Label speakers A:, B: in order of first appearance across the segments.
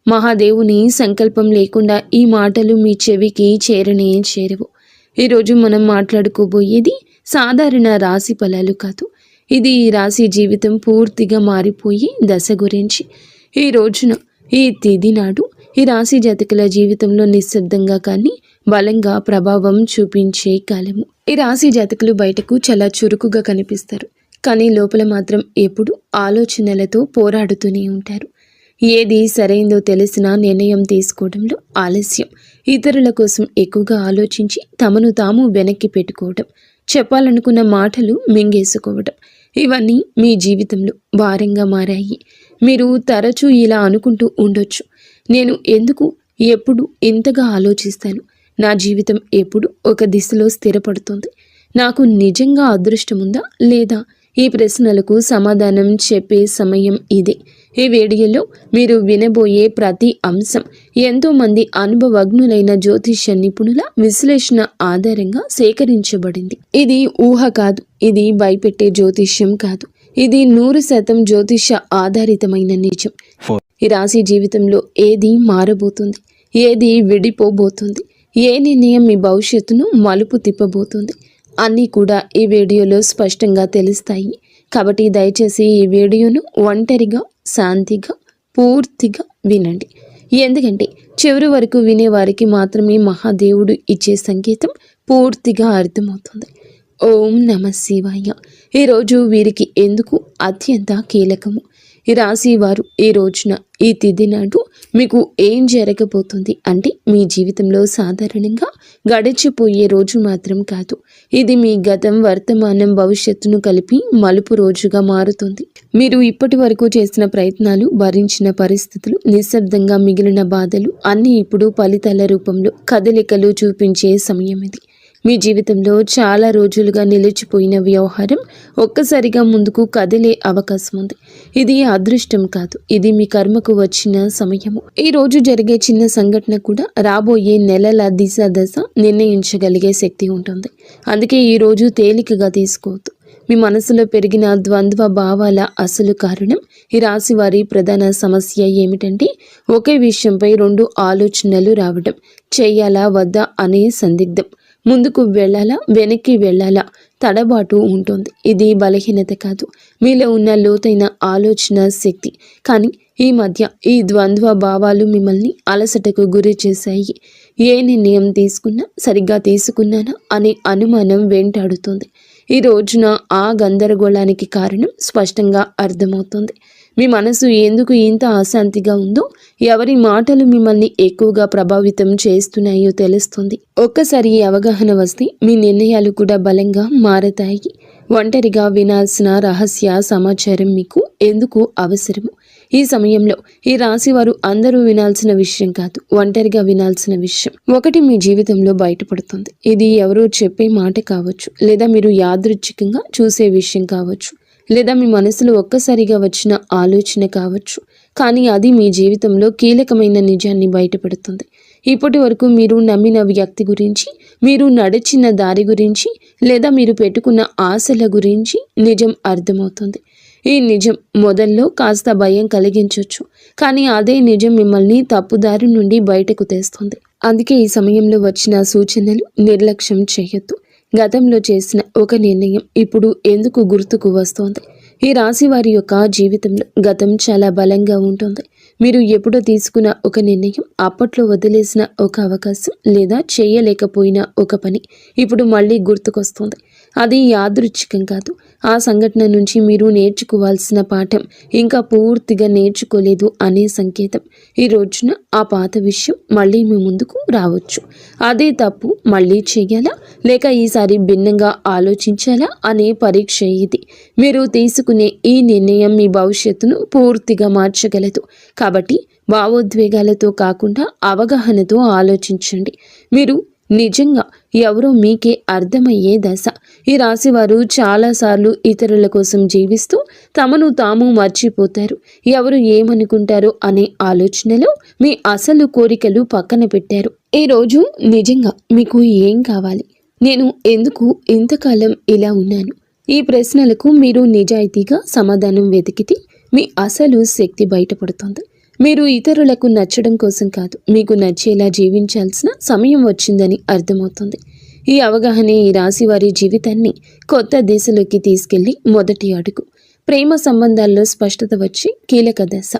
A: మహాదేవుని సంకల్పం లేకుండా ఈ మాటలు మీ చెవికి చేరనే చేరవు. ఈరోజు మనం మాట్లాడుకోబోయేది సాధారణ రాశి ఫలాలు కాదు. ఇది ఈ రాశి జీవితం పూర్తిగా మారిపోయి దశ గురించి. ఈ రోజున ఈ తిథి నాడు ఈ రాశి జాతకుల జీవితంలో నిశ్శబ్దంగా కానీ బలంగా ప్రభావం చూపించే కాలము. ఈ రాశి జాతకులు బయటకు చాలా చురుకుగా కనిపిస్తారు, కానీ లోపల మాత్రం ఎప్పుడు ఆలోచనలతో పోరాడుతూనే ఉంటారు. ఏది సరైందో తెలిసినా నిర్ణయం తీసుకోవడంలో ఆలస్యం, ఇతరుల కోసం ఎక్కువగా ఆలోచించి తమను తాము వెనక్కి పెట్టుకోవడం, చెప్పాలనుకున్న మాటలు మింగేసుకోవడం, ఇవన్నీ మీ జీవితంలో భారంగా మారాయి. మీరు తరచూ ఇలా అనుకుంటూ ఉండొచ్చు, నేను ఎందుకు ఎప్పుడు ఇంతగా ఆలోచిస్తాను, నా జీవితం ఎప్పుడు ఒక దిశలో స్థిరపడుతుంది, నాకు నిజంగా అదృష్టం ఉందా లేదా? ఈ ప్రశ్నలకు సమాధానం చెప్పే సమయం ఇదే. ఈ వీడియోలో మీరు వినబోయే ప్రతి అంశం ఎంతోమంది అనుభవజ్ఞులైన జ్యోతిష్య నిపుణుల విశ్లేషణ ఆధారంగా సేకరించబడింది. ఇది ఊహ కాదు, ఇది భయపెట్టే జ్యోతిష్యం కాదు, ఇది 100% జ్యోతిష్య ఆధారితమైన నిజం. ఈ రాశి జీవితంలో ఏది మారబోతుంది, ఏది విడిపోబోతుంది, ఏ నిర్ణయం మీ భవిష్యత్తును మలుపు తిప్పబోతుంది అన్నీ కూడా ఈ వీడియోలో స్పష్టంగా తెలుస్తాయి. కాబట్టి దయచేసి ఈ వీడియోను ఒంటరిగా శాంతిగా పూర్తిగా వినండి. ఎందుకంటే చివరి వరకు వినేవారికి మాత్రమే మహాదేవుడు ఇచ్చే సంకేతం పూర్తిగా అర్థమవుతుంది. ఓం నమః శివాయ. ఈరోజు వీరికి ఎందుకు అత్యంత కీలకము. ఈ రాశి వారు ఈ రోజున ఈ తిథి నాడు మీకు ఏం జరగబోతుంది అంటే, మీ జీవితంలో సాధారణంగా గడిచిపోయే రోజు మాత్రం కాదు, ఇది మీ గతం వర్తమానం భవిష్యత్తును కలిపి మలుపు రోజుగా మారుతుంది. మీరు ఇప్పటి వరకు చేసిన ప్రయత్నాలు, భరించిన పరిస్థితులు, నిశ్శబ్దంగా మిగిలిన బాధలు అన్నీ ఇప్పుడు ఫలితాల రూపంలో కదలికలు చూపించే సమయం ఇది. మీ జీవితంలో చాలా రోజులుగా నిలిచిపోయిన వ్యవహారం ఒక్కసారిగా ముందుకు కదిలే అవకాశం ఉంది. ఇది అదృష్టం కాదు, ఇది మీ కర్మకు వచ్చిన సమయము. ఈ రోజు జరిగే చిన్న సంఘటన కూడా రాబోయే నెలల దశ నిర్ణయించగలిగే శక్తి ఉంటుంది. అందుకే ఈ రోజు తేలికగా తీసుకోవద్దు. మీ మనసులో పెరిగిన ద్వంద్వ భావాల అసలు కారణం ఈ రాశి వారి ప్రధాన సమస్య ఏమిటంటే, ఒకే విషయంపై 2 ఆలోచనలు రావడం, చేయాలా వద్దా అనే సందిగ్ధం, ముందుకు వెళ్ళాలా వెనక్కి వెళ్ళాలా తడబాటు ఉంటుంది. ఇది బలహీనత కాదు, మీలో ఉన్న లోతైన ఆలోచన శక్తి. కానీ ఈ మధ్య ఈ ద్వంద్వ భావాలు మిమ్మల్ని అలసటకు గురి చేశాయి. ఏ నిర్ణయం తీసుకున్నా సరిగ్గా తీసుకున్నానా అనే అనుమానం వెంటాడుతుంది. ఈ రోజున ఆ గందరగోళానికి కారణం స్పష్టంగా అర్థమవుతుంది. మీ మనసు ఎందుకు ఇంత అశాంతిగా ఉందో, ఎవరి మాటలు మిమ్మల్ని ఎక్కువగా ప్రభావితం చేస్తున్నాయో తెలుస్తుంది. ఒక్కసారి ఈ అవగాహన వస్తే మీ నిర్ణయాలు కూడా బలంగా మారతాయి. ఒంటరిగా వినాల్సిన రహస్య సమాచారం మీకు ఎందుకు అవసరము. ఈ సమయంలో ఈ రాశి వారు అందరూ వినాల్సిన విషయం కాదు, ఒంటరిగా వినాల్సిన విషయం ఒకటి మీ జీవితంలో బయటపడుతుంది. ఇది ఎవరో చెప్పే మాట కావచ్చు, లేదా మీరు యాదృచ్ఛికంగా చూసే విషయం కావచ్చు, లేదా మీ మనసులో ఒక్కసారిగా వచ్చిన ఆలోచన కావచ్చు. కానీ అది మీ జీవితంలో కీలకమైన నిజాన్ని బయటపెడుతుంది. ఇప్పటి వరకు మీరు నమ్మిన వ్యక్తి గురించి, మీరు నడిచిన దారి గురించి, లేదా మీరు పెట్టుకున్న ఆశల గురించి నిజం అర్థమవుతుంది. ఈ నిజం మొదల్లో కాస్త భయం కలిగించవచ్చు, కానీ అదే నిజం మిమ్మల్ని తప్పుదారి నుండి బయటకు తెస్తుంది. అందుకే ఈ సమయంలో వచ్చిన సూచనలు నిర్లక్ష్యం చేయొద్దు. గతంలో చేసిన ఒక నిర్ణయం ఇప్పుడు ఎందుకు గుర్తుకు వస్తోంది. ఈ రాశి వారి యొక్క జీవితంలో గతం చాలా బలంగా ఉంటుంది. మీరు ఎప్పుడో తీసుకున్న ఒక నిర్ణయం, అప్పట్లో వదిలేసిన ఒక అవకాశం, లేదా చేయలేకపోయిన ఒక పని ఇప్పుడు మళ్ళీ గుర్తుకొస్తుంది. అది యాదృచ్ఛికం కాదు, ఆ సంఘటన నుంచి మీరు నేర్చుకోవాల్సిన పాఠం ఇంకా పూర్తిగా నేర్చుకోలేదు అనే సంకేతం. ఈ రోజున ఆ పాత విషయం మళ్ళీ మీ ముందుకు రావచ్చు. అదే తప్పు మళ్ళీ చేయాలా, లేక ఈసారి భిన్నంగా ఆలోచించాలా అనే పరీక్ష ఇది. మీరు తీసుకునే ఈ నిర్ణయం మీ భవిష్యత్తును పూర్తిగా మార్చగలదు. కాబట్టి భావోద్వేగాలతో కాకుండా అవగాహనతో ఆలోచించండి. మీరు నిజంగా ఎవరో మీకే అర్థమయ్యే దశ. ఈ రాశివారు చాలాసార్లు ఇతరుల కోసం జీవిస్తూ తమను తాము మర్చిపోతారు. ఎవరు ఏమనుకుంటారో అనే ఆలోచనలో మీ అసలు కోరికలు పక్కన పెట్టారు. ఈరోజు నిజంగా మీకు ఏం కావాలి, నేను ఎందుకు ఇంతకాలం ఇలా ఉన్నాను, ఈ ప్రశ్నలకు మీరు నిజాయితీగా సమాధానం వెతికితే మీ అసలు శక్తి బయటపడుతుంది. మీరు ఇతరులకు నచ్చడం కోసం కాదు, మీకు నచ్చేలా జీవించాల్సిన సమయం వచ్చిందని అర్థమవుతుంది. ఈ అవగాహనే ఈ రాశి వారి జీవితాన్ని కొత్త దిశలోకి తీసుకెళ్లి మొదటి అడుగు. ప్రేమ సంబంధాల్లో స్పష్టత వచ్చి కీలక దశ.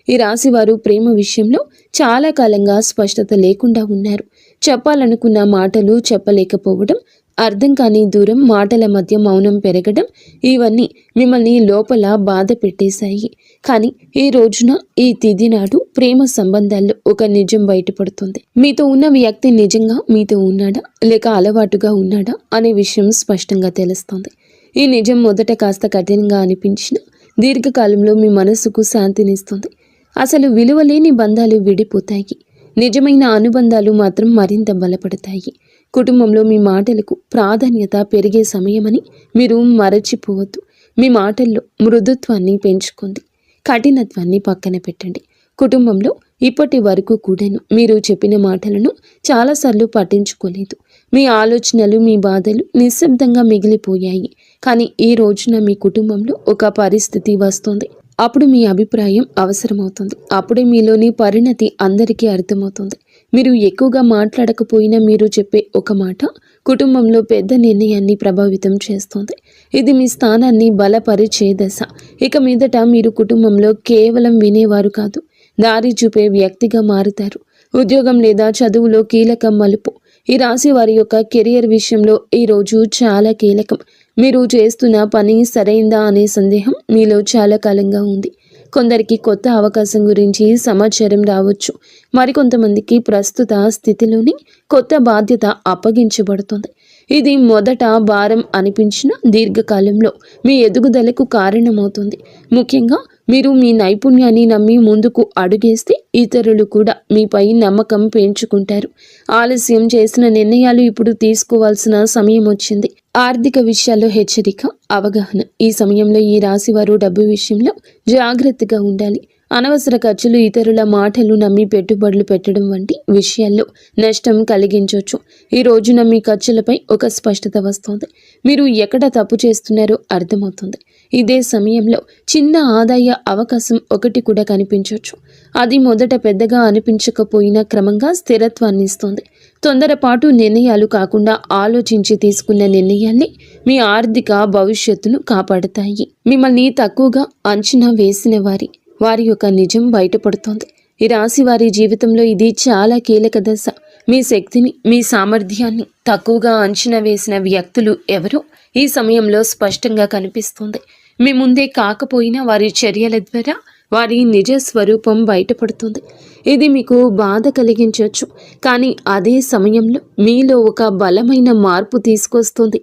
A: ఈ రాశి వారు ప్రేమ విషయంలో చాలా కాలంగా స్పష్టత లేకుండా ఉన్నారు. చెప్పాలనుకున్న మాటలు చెప్పలేకపోవడం, అర్థం కాని దూరం, మాటల మధ్య మౌనం పెరగడం, ఇవన్నీ మిమ్మల్ని లోపల బాధ పెట్టేశాయి. కానీ ఈ రోజున, ఈ తిథి నాడు ప్రేమ సంబంధాల్లో ఒక నిజం బయటపడుతుంది. మీతో ఉన్న వ్యక్తి నిజంగా మీతో ఉన్నాడా లేక అలవాటుగా ఉన్నాడా అనే విషయం స్పష్టంగా తెలుస్తుంది. ఈ నిజం మొదట కాస్త కఠినంగా అనిపించిన దీర్ఘకాలంలో మీ మనసుకు శాంతినిస్తుంది. అసలు విలువలేని బంధాలు విడిపోతాయి, నిజమైన అనుబంధాలు మాత్రం మరింత బలపడతాయి. కుటుంబంలో మీ మాటలకు ప్రాధాన్యత పెరిగే సమయమని మీరు మరచిపోవద్దు. మీ మాటల్లో మృదుత్వాన్ని పెంచుకోండి, కఠినత్వాన్ని పక్కన పెట్టండి. కుటుంబంలో ఇప్పటి వరకు కూడాను మీరు చెప్పిన మాటలను చాలాసార్లు పట్టించుకోలేదు. మీ ఆలోచనలు, మీ బాధలు నిశ్శబ్దంగా మిగిలిపోయాయి. కానీ ఈ రోజున మీ కుటుంబంలో ఒక పరిస్థితి వస్తుంది. అప్పుడు మీ అభిప్రాయం అవసరమవుతుంది. అప్పుడే మీలోని పరిణతి అందరికీ అర్థమవుతుంది. మీరు ఎక్కువగా మాట్లాడకపోయినా మీరు చెప్పే ఒక మాట కుటుంబంలో పెద్ద నిర్ణయాన్ని ప్రభావితం చేస్తుంది. ఇది మీ స్థానాన్ని బలపరిచే దశ. ఇక మీదట మీరు కుటుంబంలో కేవలం వినేవారు కాదు, దారి చూపే వ్యక్తిగా మారుతారు. ఉద్యోగం లేదా చదువులో కీలక మలుపు. ఈ రాశి వారి యొక్క కెరియర్ విషయంలో ఈ రోజు చాలా కీలకం. మీరు చేస్తున్న పని సరైందా అనే సందేహం మీలో చాలా కాలంగా ఉంది. కొందరికి కొత్త అవకాశం గురించి సమాచారం రావచ్చు. మరికొంతమందికి ప్రస్తుత స్థితిలోని కొత్త బాధ్యత అప్పగించబడుతుంది. ఇది మొదట భారం అనిపించిన దీర్ఘకాలంలో మీ ఎదుగుదలకు కారణమవుతుంది. ముఖ్యంగా మీరు మీ నైపుణ్యాన్ని నమ్మి ముందుకు అడుగేస్తే ఇతరులు కూడా మీపై నమ్మకం పెంచుకుంటారు. ఆలస్యం చేసిన నిర్ణయాలు ఇప్పుడు తీసుకోవాల్సిన సమయం వచ్చింది. ఆర్థిక విషయాల్లో హెచ్చరిక, అవగాహన. ఈ సమయంలో ఈ రాశివారు డబ్బు విషయంలో జాగ్రత్తగా ఉండాలి. అనవసర ఖర్చులు, ఇతరుల మాటలు నమ్మి పెట్టుబడులు పెట్టడం వంటి విషయాల్లో నష్టం కలిగించవచ్చు. ఈ రోజున మీ ఖర్చులపై ఒక స్పష్టత వస్తుంది. మీరు ఎక్కడ తప్పు చేస్తున్నారో అర్థమవుతుంది. ఇదే సమయంలో చిన్న ఆదాయ అవకాశం ఒకటి కూడా కనిపించవచ్చు. అది మొదట పెద్దగా అనిపించకపోయినా క్రమంగా స్థిరత్వాన్ని ఇస్తుంది. తొందరపాటు నిర్ణయాలు కాకుండా ఆలోచించి తీసుకున్న నిర్ణయాల్ని మీ ఆర్థిక భవిష్యత్తును కాపాడతాయి. మిమ్మల్ని తక్కువగా అంచనా వేసిన వారి యొక్క నిజం బయటపడుతోంది. ఈ రాశి వారి జీవితంలో ఇది చాలా కీలక దశ. మీ శక్తిని, మీ సామర్థ్యాన్ని తక్కువగా అంచనా వేసిన వ్యక్తులు ఎవరో ఈ సమయంలో స్పష్టంగా కనిపిస్తుంది. మీ ముందే కాకపోయినా వారి చర్యల ద్వారా వారి నిజ స్వరూపం బయటపడుతుంది. ఇది మీకు బాధ కలిగించవచ్చు, కానీ అదే సమయంలో మీలో ఒక బలమైన మార్పు తీసుకొస్తుంది.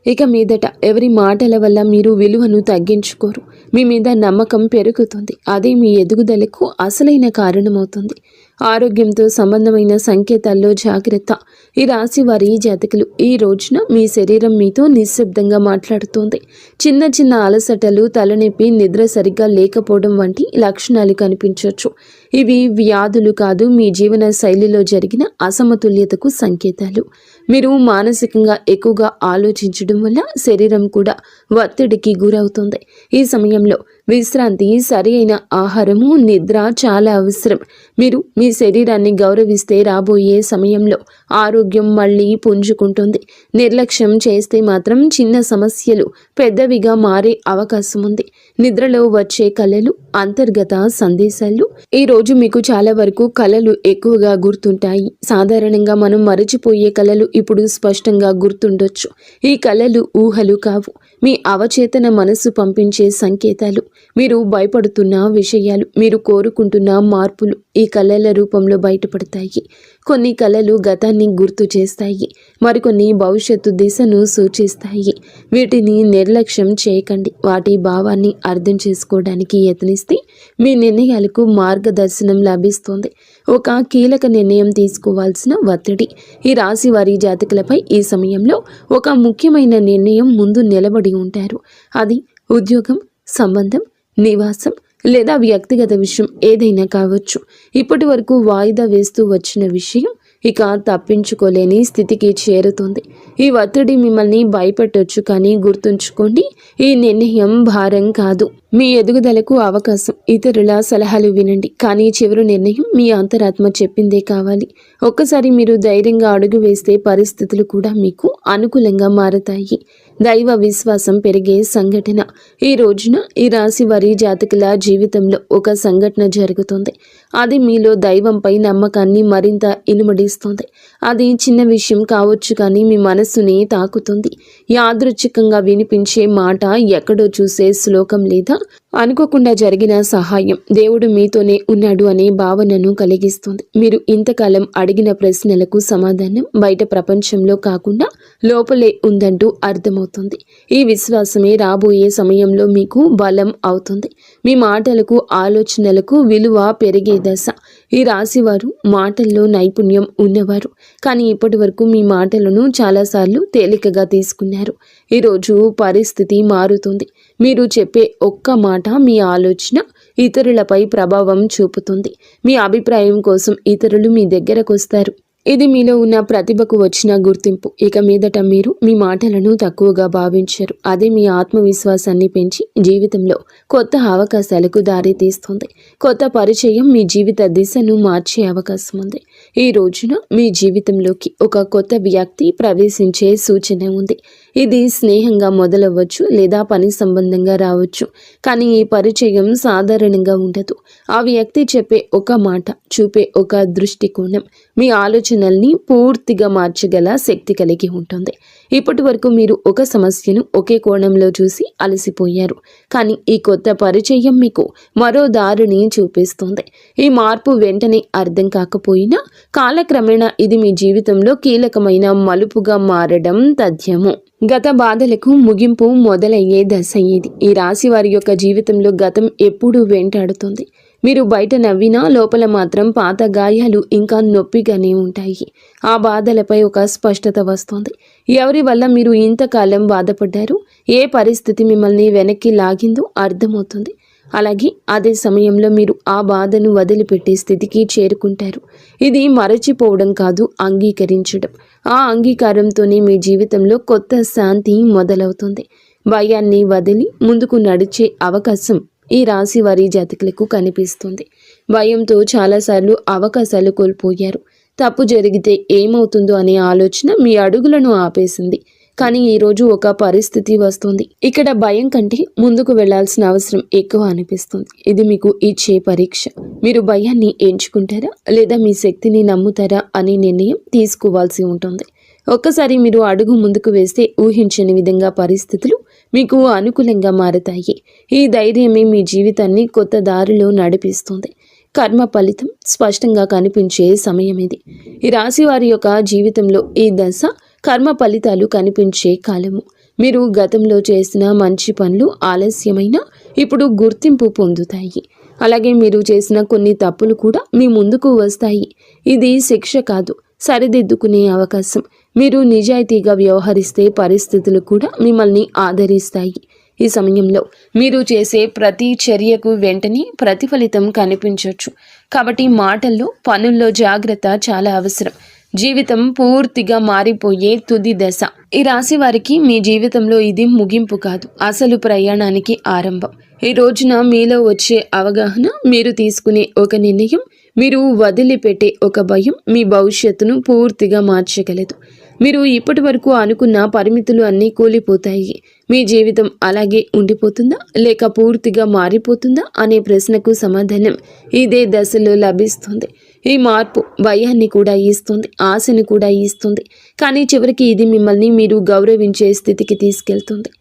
A: ఇక మీదట ఎవరి మాటల వల్ల మీరు విలువను తగ్గించుకోరు. మీ మీద నమ్మకం పెరుగుతుంది. అదే మీ ఎదుగుదలకు అసలైన కారణమవుతుంది. ఆరోగ్యంతో సంబంధమైన సంకేతాల్లో జాగ్రత్త. ఈ రాశి వారి జాతకులు ఈ రోజున మీ శరీరం మీతో నిశ్శబ్దంగా మాట్లాడుతోంది. చిన్న చిన్న అలసటలు, తలనొప్పి, నిద్ర సరిగ్గా లేకపోవడం వంటి లక్షణాలు కనిపించవచ్చు. ఇవి వ్యాధులు కాదు, మీ జీవన శైలిలో జరిగిన అసమతుల్యతకు సంకేతాలు. మీరు మానసికంగా ఎక్కువగా ఆలోచించడం వల్ల శరీరం కూడా ఒత్తిడికి గురవుతుంది. ఈ సమయంలో విశ్రాంతి, సరి అయిన ఆహారము, నిద్ర చాలా అవసరం. మీరు మీ శరీరాన్ని గౌరవిస్తే రాబోయే సమయంలో ఆరోగ్యం మళ్ళీ పుంజుకుంటుంది. నిర్లక్ష్యం చేస్తే మాత్రం చిన్న సమస్యలు పెద్దవిగా మారే అవకాశం ఉంది. నిద్రలో వచ్చే కలలు, అంతర్గత సందేశాలు. ఈ రోజు మీకు చాలా వరకు కలలు ఎక్కువగా గుర్తుంటాయి. సాధారణంగా మనం మరచిపోయే కలలు ఇప్పుడు స్పష్టంగా గుర్తుండొచ్చు. ఈ కలలు ఊహలు కావు, మీ అవచేతన మనసు పంపించే సంకేతాలు. మీరు భయపడుతున్న విషయాలు, మీరు కోరుకుంటున్న మార్పులు ఈ కళల రూపంలో బయటపడతాయి. కొన్ని కళలు గతాన్ని గుర్తు చేస్తాయి, మరికొన్ని భవిష్యత్తు దిశను సూచిస్తాయి. వీటిని నిర్లక్ష్యం చేయకండి. వాటి భావాన్ని అర్థం చేసుకోవడానికి యత్నిస్తే మీ నిర్ణయాలకు మార్గదర్శనం లభిస్తుంది. ఒక కీలక నిర్ణయం తీసుకోవాల్సిన ఒత్తిడి. ఈ రాశి వారి జాతకులపై ఈ సమయంలో ఒక ముఖ్యమైన నిర్ణయం ముందు నిలబడి ఉంటారు. అది ఉద్యోగం, సంబంధం, నివాసం లేదా వ్యక్తిగత విషయం ఏదైనా కావచ్చు. ఇప్పటి వరకు వాయిదా వేస్తూ వచ్చిన విషయం ఇక తప్పించుకోలేని స్థితికి చేరుతుంది. ఈ ఒత్తిడి మిమ్మల్ని భయపెట్టొచ్చు, కానీ గుర్తుంచుకోండి, ఈ నిర్ణయం భారం కాదు, మీ ఎదుగుదలకు అవకాశం. ఇతరుల సలహాలు వినండి, కానీ చివరి నిర్ణయం మీ అంతరాత్మ చెప్పిందే కావాలి. ఒక్కసారి మీరు ధైర్యంగా అడుగు వేస్తే పరిస్థితులు కూడా మీకు అనుకూలంగా మారతాయి. దైవ విశ్వాసం పెరిగే సంఘటన. ఈ రోజున ఈ రాశి వారి జాతకుల జీవితంలో ఒక సంఘటన జరుగుతుంది. అది మీలో దైవంపై నమ్మకాన్ని మరింత ఇనుమడిస్తుంది. అది చిన్న విషయం కావచ్చు, కానీ మీ మనస్సుని తాకుతుంది. యాదృచ్ఛికంగా వినిపించే మాట, ఎక్కడో చూసే శ్లోకం లేదా అనుకోకుండా జరిగిన సహాయం దేవుడు మీతోనే ఉన్నాడు అనే భావనను కలిగిస్తుంది. మీరు ఇంతకాలం అడిగిన ప్రశ్నలకు సమాధానం బయట ప్రపంచంలో కాకుండా లోపలే ఉందంటూ అర్థమవుతుంది. ఈ విశ్వాసమే రాబోయే సమయంలో మీకు బలం అవుతుంది. మీ మాటలకు, ఆలోచనలకు విలువ పెరిగే దశ. ఈ రాశివారు మాటల్లో నైపుణ్యం ఉన్నవారు, కానీ ఇప్పటి వరకు మీ మాటలను చాలాసార్లు తేలికగా తీసుకున్నారు. ఈరోజు పరిస్థితి మారుతుంది. మీరు చెప్పే ఒక్క మాట, మీ ఆలోచన ఇతరులపై ప్రభావం చూపుతుంది. మీ అభిప్రాయం కోసం ఇతరులు మీ దగ్గరకు వస్తారు. ఇది మీలో ఉన్న ప్రతిభకు వచ్చిన గుర్తింపు. ఇక మీదట మీరు మీ మాటలను తక్కువగా భావించరు. అదే మీ ఆత్మవిశ్వాసాన్ని పెంచి జీవితంలో కొత్త అవకాశాలకు దారి తీస్తుంది. కొత్త పరిచయం మీ జీవిత దిశను మార్చే అవకాశం ఉంది. ఈ రోజున మీ జీవితంలోకి ఒక కొత్త వ్యక్తి ప్రవేశించే సూచన ఉంది. ఇది స్నేహంగా మొదలవ్వచ్చు లేదా పని సంబంధంగా రావచ్చు, కానీ ఈ పరిచయం సాధారణంగా ఉండదు. ఆ వ్యక్తి చెప్పే ఒక మాట, చూపే ఒక దృష్టికోణం మీ ఆలోచనల్ని పూర్తిగా మార్చగల శక్తి కలిగి ఉంటుంది. ఇప్పటి వరకు మీరు ఒక సమస్యను ఒకే కోణంలో చూసి అలసిపోయారు, కానీ ఈ కొత్త పరిచయం మీకు మరో దారిని చూపిస్తుంది. ఈ మార్పు వెంటనే అర్థం కాకపోయినా కాలక్రమేణా ఇది మీ జీవితంలో కీలకమైన మలుపుగా మారడం తథ్యము. గత బాధలకు ముగింపు మొదలయ్యే దశ ఇది. ఈ రాశి వారి యొక్క జీవితంలో గతం ఎప్పుడూ వెంటాడుతుంది. మీరు బయట నవ్వినా లోపల మాత్రం పాత గాయాలు ఇంకా నొప్పిగానే ఉంటాయి. ఆ బాధలపై ఒక స్పష్టత వస్తుంది. ఎవరి వల్ల మీరు ఇంతకాలం బాధపడ్డారు, ఏ పరిస్థితి మిమ్మల్ని వెనక్కి లాగిందో అర్థమవుతుంది. అలాగే అదే సమయంలో మీరు ఆ బాధను వదిలిపెట్టే స్థితికి చేరుకుంటారు. ఇది మరచిపోవడం కాదు, అంగీకరించడం. ఆ అంగీకారంతోనే మీ జీవితంలో కొత్త శాంతి మొదలవుతుంది. భయాన్ని వదిలి ముందుకు నడిచే అవకాశం ఈ రాశి వారి జాతకులకు కనిపిస్తుంది. భయంతో చాలాసార్లు అవకాశాలు కోల్పోయారు. తప్పు జరిగితే ఏమవుతుందో అనే ఆలోచన మీ అడుగులను ఆపేసింది. కానీ ఈరోజు ఒక పరిస్థితి వస్తుంది. ఇక్కడ భయం కంటే ముందుకు వెళ్లాల్సిన అవసరం ఎక్కువ అనిపిస్తుంది. ఇది మీకు ఇచ్చే పరీక్ష. మీరు భయాన్ని ఎంచుకుంటారా లేదా మీ శక్తిని నమ్ముతారా అనే నిర్ణయం తీసుకోవాల్సి ఉంటుంది. ఒక్కసారి మీరు అడుగు ముందుకు వేస్తే ఊహించని విధంగా పరిస్థితులు మీకు అనుకూలంగా మారతాయి. ఈ ధైర్యమే మీ జీవితాన్ని కొత్త దారిలో నడిపిస్తుంది. కర్మ ఫలితం స్పష్టంగా కనిపించే సమయం ఇది. ఈ రాశి వారి యొక్క జీవితంలో ఈ దశ కర్మ ఫలితాలు కనిపించే కాలము. మీరు గతంలో చేసిన మంచి పనులు ఆలస్యమైన ఇప్పుడు గుర్తింపు పొందుతాయి. అలాగే మీరు చేసిన కొన్ని తప్పులు కూడా మీ ముందుకు వస్తాయి. ఇది శిక్ష కాదు, సరిదిద్దుకునే అవకాశం. మీరు నిజాయితీగా వ్యవహరిస్తే పరిస్థితులు కూడా మిమ్మల్ని ఆదరిస్తాయి. ఈ సమయంలో మీరు చేసే ప్రతి చర్యకు వెంటనే ప్రతిఫలితం కనిపించవచ్చు. కాబట్టి మాటల్లో, పనుల్లో జాగ్రత్త చాలా అవసరం. జీవితం పూర్తిగా మారిపోయే తుది దశ. ఈ రాశి వారికి మీ జీవితంలో ఇది ముగింపు కాదు, అసలు ప్రయాణానికి ఆరంభం. ఈ రోజున మీలో వచ్చే అవగాహన, మీరు తీసుకునే ఒక నిర్ణయం, మీరు వదిలిపెట్టే ఒక భయం మీ భవిష్యత్తును పూర్తిగా మార్చగలదు. మీరు ఇప్పటి వరకు అనుకున్న పరిమితులు అన్నీ కూలిపోతాయి. మీ జీవితం అలాగే ఉండిపోతుందా లేక పూర్తిగా మారిపోతుందా అనే ప్రశ్నకు సమాధానం ఇదే దశలో లభిస్తుంది. ఈ మార్పు భయాన్ని కూడా ఇస్తుంది, ఆశను కూడా ఇస్తుంది, కానీ చివరికి ఇది మిమ్మల్ని మీరు గౌరవించే స్థితికి తీసుకెళ్తుంది.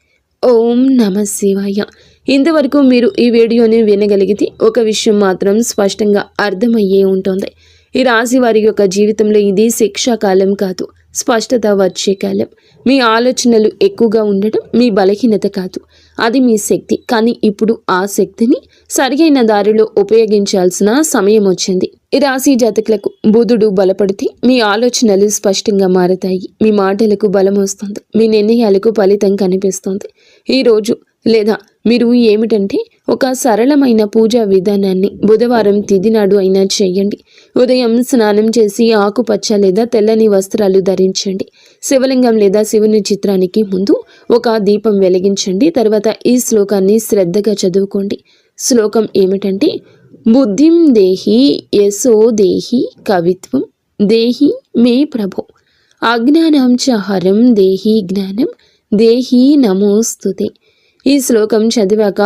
A: ఓం నమః శివాయ. ఇంతవరకు మీరు ఈ వీడియోని వినగలిగితే ఒక విషయం మాత్రం స్పష్టంగా అర్థమయ్యే ఉంటుంది. ఈ రాశి వారి యొక్క జీవితంలో ఇది శిక్షాకాలం కాదు, స్పష్టత వచ్చే కాలం. మీ ఆలోచనలు ఎక్కువగా ఉండడం మీ బలహీనత కాదు, అది మీ శక్తి. కానీ ఇప్పుడు ఆ శక్తిని సరియైన దారిలో ఉపయోగించాల్సిన సమయం వచ్చింది. ఈ రాశి జాతకులకు బుధుడు బలపడితే మీ ఆలోచనలు స్పష్టంగా మారతాయి. మీ మాటలకు బలం వస్తుంది, మీ నిర్ణయాలకు ఫలితం కనిపిస్తుంది. ఈరోజు లేదా మీరు ఏమిటంటే ఒక సరళమైన పూజా విధానాన్ని బుధవారం తిథి నాడు అయినా చేయండి. ఉదయం స్నానం చేసి ఆకుపచ్చ లేదా తెల్లని వస్త్రాలు ధరించండి. శివలింగం లేదా శివుని చిత్రానికి ముందు ఒక దీపం వెలిగించండి. తర్వాత ఈ శ్లోకాన్ని శ్రద్ధగా చదువుకోండి. శ్లోకం ఏమిటంటే, బుద్ధిం దేహి యశో దేహి కవిత్వం దేహి మే ప్రభో అజ్ఞానం చ హరం దేహి జ్ఞానం దేహి నమోస్తుతే. ఈ శ్లోకం చదివాక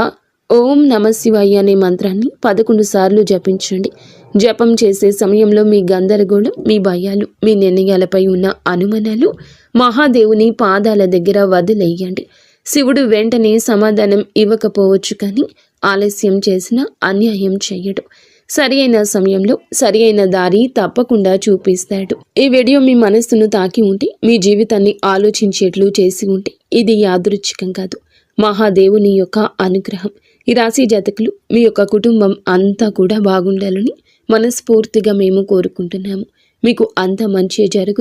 A: ఓం నమ శివాయ అనే మంత్రాన్ని 11 సార్లు జపించండి. జపం చేసే సమయంలో మీ గందరగోళం, మీ భయాలు, మీ నిర్ణయాలపై ఉన్న అనుమానాలు మహాదేవుని పాదాల దగ్గర వదిలేయండి. శివుడు వెంటనే సమాధానం ఇవ్వకపోవచ్చు, కానీ ఆలస్యం చేసిన అన్యాయం చెయ్యడు. సరి అయిన సమయంలో సరి అయిన దారి తప్పకుండా చూపిస్తాడు. ఈ వీడియో మీ మనస్సును తాకి ఉంటే, మీ జీవితాన్ని ఆలోచించేట్లు చేసి ఉంటే, ఇది యాదృచ్ఛికం కాదు, మహాదేవుని యొక్క అనుగ్రహం. ఈ రాశి జాతకులు, మీ యొక్క కుటుంబం అంతా కూడా బాగుండాలని మనస్ఫూర్తిగా మేము కోరుకుంటున్నాము. మీకు అంత మంచి జరుగుతుంది.